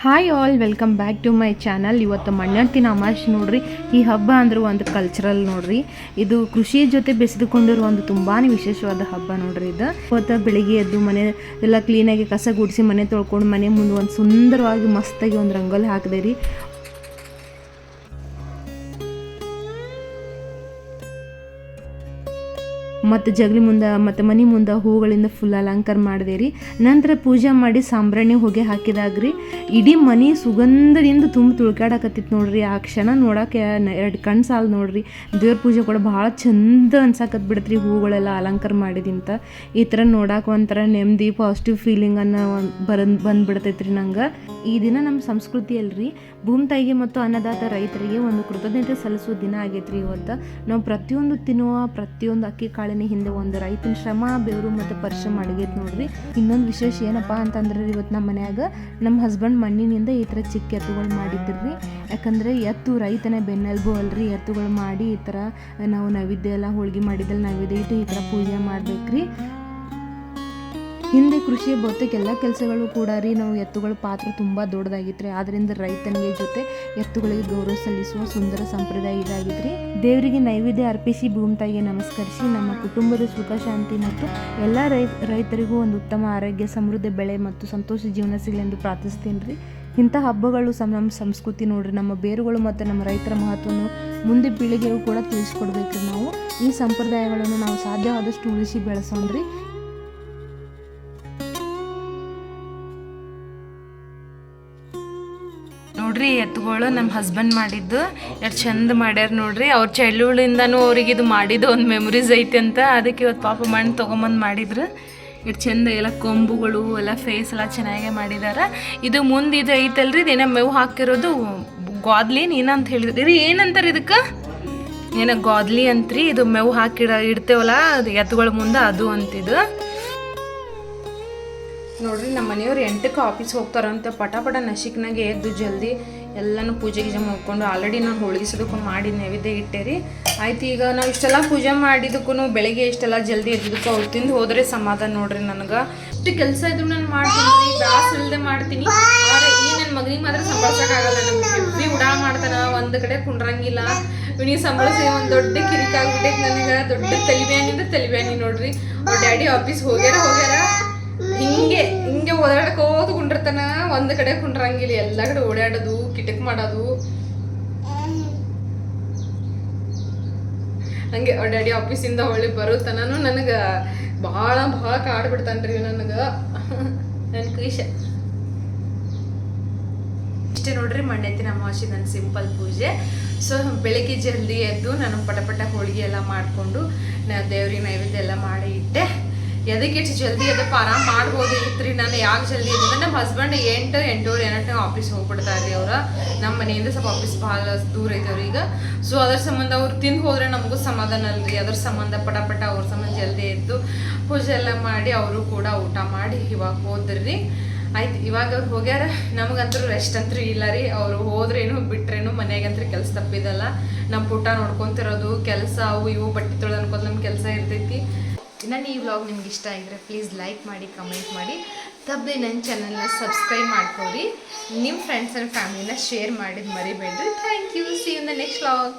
Hi all, welcome back to my channel. ಇವತ್ತು ಮಣ್ಣತ್ತಿನ ಅಮಾವಾಸ್ಯೆ ನೋಡ್ರಿ. ಈ ಹಬ್ಬ ಅಂದ್ರೆ ಒಂದು ಕಲ್ಚರಲ್ ನೋಡ್ರಿ. ಇದು ಕೃಷಿ ಜೊತೆ ಬೆಸೆದುಕೊಂಡಿರುವ ಒಂದು ತುಂಬಾ ವಿಶೇಷವಾದ ಹಬ್ಬ ನೋಡ್ರಿ. ಇದು ಇವತ್ತು ಬೆಳಿಗ್ಗೆ ಎದ್ದು ಮನೆ ಎಲ್ಲ ಕ್ಲೀನಾಗಿ ಕಸ ಗುಡಿಸಿ ಮನೆ ತೊಳ್ಕೊಂಡು ಮನೆ ಮುಂದೆ ಒಂದು ಸುಂದರವಾಗಿ ಮಸ್ತಾಗಿ ಒಂದು ರಂಗೋಲಿ ಹಾಕಿದೆ ರೀ. ಮತ್ತು ಜಗಲಿ ಮುಂದೆ ಮತ್ತು ಮನೆ ಮುಂದೆ ಹೂಗಳಿಂದ ಫುಲ್ ಅಲಂಕಾರ ಮಾಡಿದೆ ರೀ. ನಂತರ ಪೂಜೆ ಮಾಡಿ ಸಾಂಬ್ರಾಣಿ ಹೊಗೆ ಹಾಕಿದಾಗ್ರಿ ಇಡೀ ಮನೆ ಸುಗಂಧದಿಂದ ತುಂಬ ತುಳ್ಕಾಡಕತ್ತಿತ್ತು ನೋಡ್ರಿ. ಆ ಕ್ಷಣ ನೋಡೋಕೆ ಎರಡು ಕಣ್ಣು ಸಾಲು ನೋಡ್ರಿ. ದೇವ್ರ ಪೂಜೆ ಕೂಡ ಭಾಳ ಚಂದ ಅನ್ಸಾಕತ್ ಬಿಡತ್ರಿ ಹೂಗಳೆಲ್ಲ ಅಲಂಕಾರ ಮಾಡಿದಿಂತ. ಈ ಥರ ನೋಡೋಕೆ ಒಂಥರ ನೆಮ್ಮದಿ ಪಾಸಿಟಿವ್ ಫೀಲಿಂಗನ್ನು ಬಂದ್ಬಿಡ್ತೈತ್ರಿ ನಂಗೆ. ಈ ದಿನ ನಮ್ಮ ಸಂಸ್ಕೃತಿ ಅಲ್ರಿ, ಭೂಮಿ ತಾಯಿಗೆ ಮತ್ತು ಅನ್ನದಾತ ರೈತರಿಗೆ ಒಂದು ಕೃತಜ್ಞತೆ ಸಲ್ಲಿಸೋ ದಿನ ಆಗೈತ್ರಿ ಇವತ್ತು. ನಾವು ಪ್ರತಿಯೊಂದು ತಿನ್ನುವ ಪ್ರತಿಯೊಂದು ಅಕ್ಕಿ ಕಾಳಿನ ಹಿಂದೆ ಒಂದು ರೈತನ ಶ್ರಮ, ಬೆವರು ಮತ್ತು ಪರಿಶ್ರಮ ಅಡಗೈತೆ ನೋಡ್ರಿ. ಇನ್ನೊಂದು ವಿಶೇಷ ಏನಪ್ಪ ಅಂತಂದ್ರೆ ಇವತ್ತು ನಮ್ಮ ಮನ್ಯಾಗ ನಮ್ಮ ಹಸ್ಬೆಂಡ್ ಮಣ್ಣಿನಿಂದ ಈ ಥರ ಚಿಕ್ಕ ಎತ್ತುಗಳು ಮಾಡಿದ್ರಿ. ಯಾಕಂದರೆ ಎತ್ತು ರೈತನೇ ಬೆನ್ನೆಲುಬು ಅಲ್ರಿ. ಎತ್ತುಗಳು ಮಾಡಿ ಈ ಥರ ನಾವು ನೈವೇದ್ಯ ಎಲ್ಲ ಹೋಳಿಗೆ ಮಾಡಿದಲ್ಲಿ ನೈವೇದ್ಯ ಇಟ್ಟು ಈ ಥರ ಪೂಜೆ ಮಾಡ್ಬೇಕ್ರಿ. ಹಿಂದೆ ಕೃಷಿಯ ಬಹುತೇಕ ಎಲ್ಲ ಕೆಲಸಗಳು ಕೂಡ ರೀ ನಾವು ಎತ್ತುಗಳ ಪಾತ್ರ ತುಂಬ ದೊಡ್ಡದಾಗಿತ್ತು ರೀ. ಆದ್ದರಿಂದ ರೈತನಿಗೆ ಜೊತೆ ಎತ್ತುಗಳಿಗೆ ಗೌರವ ಸಲ್ಲಿಸುವ ಸುಂದರ ಸಂಪ್ರದಾಯ ಇದಾಗಿದ್ರಿ. ದೇವರಿಗೆ ನೈವೇದ್ಯ ಅರ್ಪಿಸಿ ಭೂಮಿ ತಾಯಿಗೆ ನಮಸ್ಕರಿಸಿ ನಮ್ಮ ಕುಟುಂಬದ ಸುಖ ಶಾಂತಿ ಮತ್ತು ಎಲ್ಲ ರೈತರಿಗೂ ಒಂದು ಉತ್ತಮ ಆರೋಗ್ಯ, ಸಮೃದ್ಧ ಬೆಳೆ ಮತ್ತು ಸಂತೋಷ ಜೀವನ ಸಿಗಲಿ ಎಂದು ಪ್ರಾರ್ಥಿಸ್ತೀನಿ ರೀ. ಇಂಥ ಹಬ್ಬಗಳು ನಮ್ಮ ಸಂಸ್ಕೃತಿ ನೋಡ್ರಿ. ನಮ್ಮ ಬೇರುಗಳು ಮತ್ತು ನಮ್ಮ ರೈತರ ಮಹತ್ವವನ್ನು ಮುಂದೆ ಪೀಳಿಗೆಗೂ ಕೂಡ ತಿಳಿಸ್ಕೊಡ್ಬೇಕು. ನಾವು ಈ ಸಂಪ್ರದಾಯಗಳನ್ನು ನಾವು ಸಾಧ್ಯವಾದಷ್ಟು ಉಳಿಸಿ ಬೆಳೆಸೋಣ್ರಿ. ನೋಡ್ರಿ ಎತ್ತುಗಳು ನಮ್ಮ ಹಸ್ಬೆಂಡ್ ಮಾಡಿದ್ದು ಎಷ್ಟು ಚಂದ ಮಾಡ್ಯಾರ ನೋಡ್ರಿ. ಅವ್ರ ಚೈಲ್ಡ್ಹುಡ್ಡಿಂದನೂ ಅವ್ರಿಗೆ ಇದು ಮಾಡಿದ್ದು ಒಂದು ಮೆಮೊರೀಸ್ ಐತೆ ಅಂತ. ಅದಕ್ಕೆ ಇವತ್ತು ಪಾಪ ಮಣ್ಣು ತೊಗೊಂಬಂದು ಮಾಡಿದ್ರು. ಎಷ್ಟು ಚಂದ ಎಲ್ಲ ಕೊಂಬುಗಳು ಎಲ್ಲ ಫೇಸ್ ಎಲ್ಲ ಚೆನ್ನಾಗೇ ಮಾಡಿದ್ದಾರೆ. ಇದು ಮುಂದೆ ಇದು ಐತಲ್ರಿ, ಇದೇನೋ ಮೇವು ಹಾಕಿರೋದು ಗೋದ್ಲಿ ಏನಂತ ಹೇಳಿದ್ರಿ ರೀ, ಏನಂತಾರೆ ಇದಕ್ಕೆ, ಏನೋ ಗೋದ್ಲಿ ಅಂತ್ರಿ. ಇದು ಮೇವು ಹಾಕಿ ಇಡ್ತೇವಲ್ಲ ಅದು ಎತ್ತುಗಳ ಮುಂದೆ, ಅದು ಅಂತಿದ್ದು ನೋಡ್ರಿ. ನಮ್ಮ ಮನೆಯವ್ರು 8ಕ್ಕೆ ಆಫೀಸ್ಗೆ ಹೋಗ್ತಾರಂತ ಪಟ ನಶಿಕ್ನಾಗೆ ಎದ್ದು ಜಲ್ದಿ ಎಲ್ಲನೂ ಪೂಜೆ ಗೀಜೆ ಮಾಡ್ಕೊಂಡು ಆಲ್ರೆಡಿ ನಾನು ಹೋಳಿಗಿಸೋದಕ್ಕೂ ಮಾಡಿ ನೈವೇದ್ಯ ಇಟ್ಟೇರಿ. ಆಯ್ತು, ಈಗ ನಾವು ಇಷ್ಟೆಲ್ಲ ಪೂಜೆ ಮಾಡಿದಕ್ಕೂ ಬೆಳಗ್ಗೆ ಇಷ್ಟೆಲ್ಲ ಜಲ್ದಿ ಎದ್ದಕ್ಕೂ ಅವ್ರು ತಿಂದು ಹೋದರೆ ಸಮಾಧಾನ ನೋಡ್ರಿ. ನನಗೆ ಇಷ್ಟು ಕೆಲಸ ಇದ್ರು ನಾನು ಮಾಡ್ತೀನಿ, ಬ್ಯಾಸ್ ಇಲ್ಲದೆ ಮಾಡ್ತೀನಿ. ಆದರೆ ಈ ನನ್ನ ಮಗನಿಗೆ ಮಾತ್ರ ಸಂಭಾಳ್ಸೋಕ್ಕಾಗಲ್ಲ. ನಮ್ಗೆ ಹೆವಿ ಉಡಾ ಮಾಡ್ತಾನೆ, ಒಂದು ಕಡೆ ಕುಂಡ್ರಂಗಿಲ್ಲ. ಇವನಿಗೆ ಸಂಭಾಳಿಸಿ ಒಂದು ದೊಡ್ಡ ಕಿರಿಕಾಗ್ಬಿಟ್ಟೈತೆ ನನಗೆ. ದೊಡ್ಡ ತಲಿಬ್ಯಾನಿ ನೋಡ್ರಿ. ಅವ್ರ ಡ್ಯಾಡಿ ಆಫೀಸ್ ಹೋಗ್ಯಾರ ಹಿಂಗೆ ಓಡಾಡಕೋದು ಕುಂಡಿರ್ತಾನ. ಒಂದು ಕಡೆ ಕುಂಡ್ರಂಗಿಲ್ಲ, ಎಲ್ಲ ಕಡೆ ಓಡಾಡೋದು, ಕಿಟಕ್ ಮಾಡೋದು. ಹಂಗೆ ಅವ್ರ ಡ್ಯಾಡಿ ಆಫೀಸಿಂದ ಹೊಳ್ಳಿ ಬರುತ್ತಾನು ನನಗೆ ಭಾಳ ಕಾಡ್ಬಿಡ್ತಾನ್ರಿ ನನಗೆ. ನನ್ನ ಖುಷ ಇಷ್ಟೇ ನೋಡ್ರಿ. ಮಣ್ಣೆತ್ತಿನ ಅಮಾವಾಸ್ಯೆ ನನ್ನ ಸಿಂಪಲ್ ಪೂಜೆ. ಸೊ ಬೆಳಗ್ಗೆ ಜಲ್ದಿ ಎದ್ದು ನಾನು ಪಟ ಹೋಳಿಗೆ ಎಲ್ಲ ಮಾಡಿಕೊಂಡು ದೇವ್ರಿಗೆ ನೈವೇದ್ಯ ಎಲ್ಲ ಮಾಡಿ ಇಟ್ಟೆ. ಎದಕ್ಕೆ ಇಷ್ಟು ಜಲ್ದಿ ಅದಪ್ಪ ಆರಾಮ್ ಮಾಡ್ಬೋದಿತ್ತು ರೀ. ನಾನು ಯಾಕೆ ಜಲ್ದಿ ಇದ್ದಂದ್ರೆ ನಮ್ಮ ಹಸ್ಬೆಂಡ್ 8 ಆಫೀಸ್ ಹೋಗ್ಬಿಡ್ತಾರೆ ರೀ. ಅವ್ರು ನಮ್ಮ ಮನೆಯಿಂದ ಸ್ವಲ್ಪ ಆಫೀಸ್ ಭಾಳ ದೂರ ಐತೆ ಅವ್ರೀಗ. ಸೊ ಅದ್ರ ಸಂಬಂಧ ಅವ್ರು ತಿಂದು ಹೋದರೆ ನಮಗೂ ಸಮಾಧಾನ ಅಲ್ರಿ. ಅದ್ರ ಸಂಬಂಧ ಪಟ ಅವ್ರ ಸಂಬಂಧ ಜಲ್ದಿ ಎದ್ದು ಪೂಜೆ ಎಲ್ಲ ಮಾಡಿ ಅವರು ಕೂಡ ಊಟ ಮಾಡಿ ಇವಾಗ ಹೋದ್ರಿ. ಆಯ್ತು, ಇವಾಗ ಅವ್ರು ಹೋಗ್ಯಾರ. ನಮಗಂತೂ ರೆಸ್ಟ್ ಅಂತೂ ಇಲ್ಲ ರೀ. ಅವರು ಹೋದ್ರೇನು ಬಿಟ್ರೇನು ಮನೆಯಾಗಂತೂ ಕೆಲಸ ತಪ್ಪಿದಲ್ಲ. ನಮ್ಮ ಪುಟ್ಟ ನೋಡ್ಕೊತಿರೋದು ಕೆಲಸ, ಅವು ಇವು ಬಟ್ಟೆ ತೊಳೆದು ಅನ್ಕೋದು ನಮ್ಮ ಕೆಲಸ ಇರ್ತೈತಿ. ನಾನು ಈ ವ್ಲಾಗ್ ನಿಮ್ಗೆ ಇಷ್ಟ ಆಗಿದ್ರೆ ಪ್ಲೀಸ್ ಲೈಕ್ ಮಾಡಿ, ಕಮೆಂಟ್ ಮಾಡಿ, ತಪ್ಪದೆ ನನ್ನ ಚಾನಲ್ನ ಸಬ್ಸ್ಕ್ರೈಬ್ ಮಾಡ್ಕೊರಿ. ನಿಮ್ಮ ಫ್ರೆಂಡ್ಸ್ ಆ್ಯಂಡ್ ಫ್ಯಾಮಿಲಿನ ಶೇರ್ ಮಾಡಿದ್ದು ಮರಿಬೇಡ್ರಿ. Thank you. See you in the next vlog.